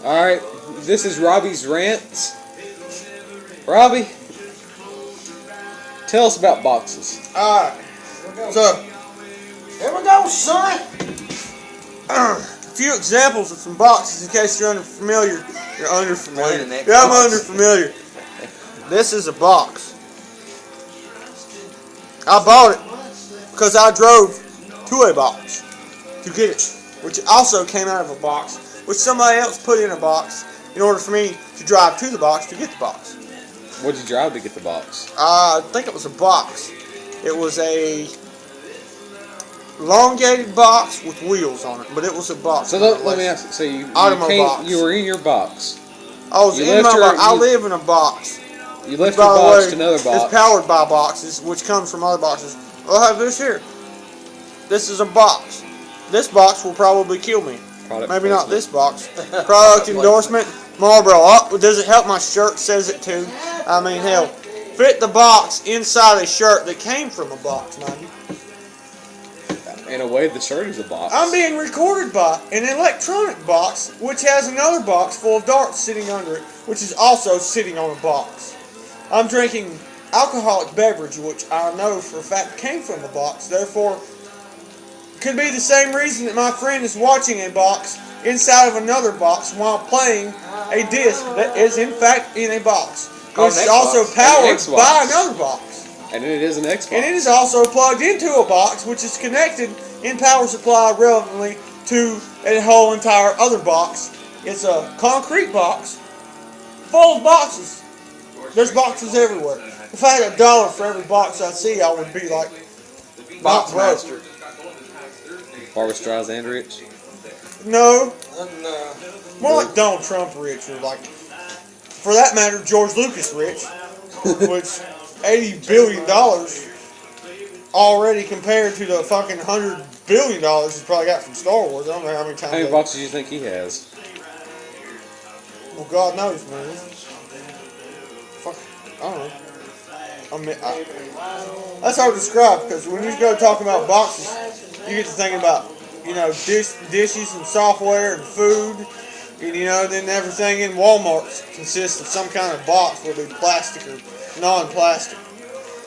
Alright, this is Robby's Rants. Robby, tell us about boxes. Alright, so, here we go, son. A few examples of some boxes in case you're unfamiliar. You're underfamiliar. Yeah, I'm underfamiliar. This is a box. I bought it because I drove to a box to get it, which also came out of a box, which somebody else put in a box in order for me to drive to the box to get the box. What did you drive to get the box? I think it was a box. It was a elongated box with wheels on it, but it was a box. So let me ask you. So you were in your box. I was in my box. I live in a box. You left your box to another box. It's powered by boxes, which comes from other boxes. I'll have this here. This is a box. This box will probably kill me. Maybe not this box. Product endorsement, Marlboro. Oh, does it help my shirt says it too? I mean, hell. Fit the box inside a shirt that came from a box, mind you. In a way, the shirt is a box. I'm being recorded by an electronic box, which has another box full of darts sitting under it, which is also sitting on a box. I'm drinking alcoholic beverage, which I know for a fact came from a box. Therefore, could be the same reason that my friend is watching a box inside of another box while playing a disc that is in fact in a box, which is also powered by another box. And it is an Xbox. And it is also plugged into a box, which is connected in power supply relevantly to a whole entire other box. It's a concrete box full of boxes. There's boxes everywhere. If I had $1 for every box I see, I would be like Box master. Barbra Streisand rich? No. More like Donald Trump rich, or like, for that matter, George Lucas rich, which $80 billion already compared to the fucking $100 billion he probably got from Star Wars. I don't know how many times. How many boxes do you think he has? Well, God knows, man. Fuck, I don't know. That's hard to describe, because when you go talking about boxes, you get to thinking about, dishes and software and food, and then everything in Walmart consists of some kind of box, whether it be plastic or non-plastic.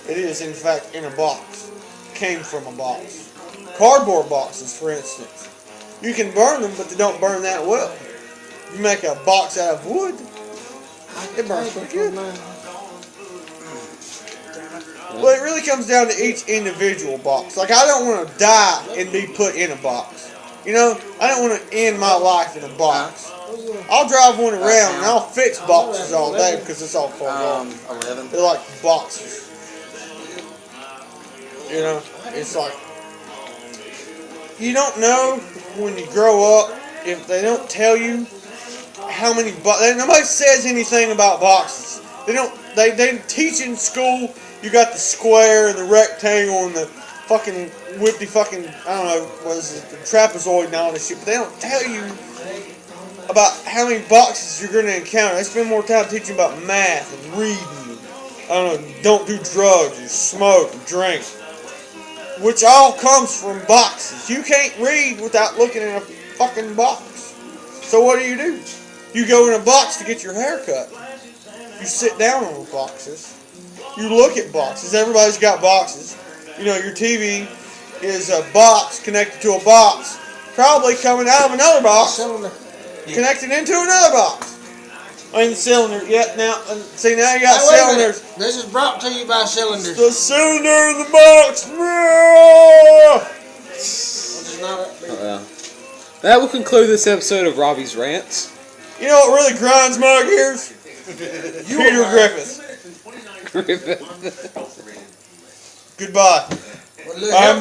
It is, in fact, in a box. Came from a box. Cardboard boxes, for instance. You can burn them, but they don't burn that well. You make a box out of wood, it burns pretty good. Well, it really comes down to each individual box. Like, I don't want to die and be put in a box. I don't want to end my life in a box. I'll drive one around and I'll fix boxes all day because it's all fun. 11. They're like boxes. It's like, you don't know when you grow up if they don't tell you how many boxes. Nobody says anything about boxes. They teach in school. You got the square and the rectangle and the fucking whippy fucking, I don't know, what is it, the trapezoid and all this shit. But they don't tell you about how many boxes you're going to encounter. They spend more time teaching about math and reading. Don't do drugs or smoke or drink. Which all comes from boxes. You can't read without looking in a fucking box. So what do? You go in a box to get your hair cut. You sit down on the boxes. You look at boxes. Everybody's got boxes. Your TV is a box connected to a box, probably coming out of another box, connected into another box. And cylinder. Yep. Now you got cylinders. This is brought to you by cylinders. The cylinder in the box. That will conclude this episode of Robby's Rants. You know what really grinds my gears? Peter Griffith. Goodbye.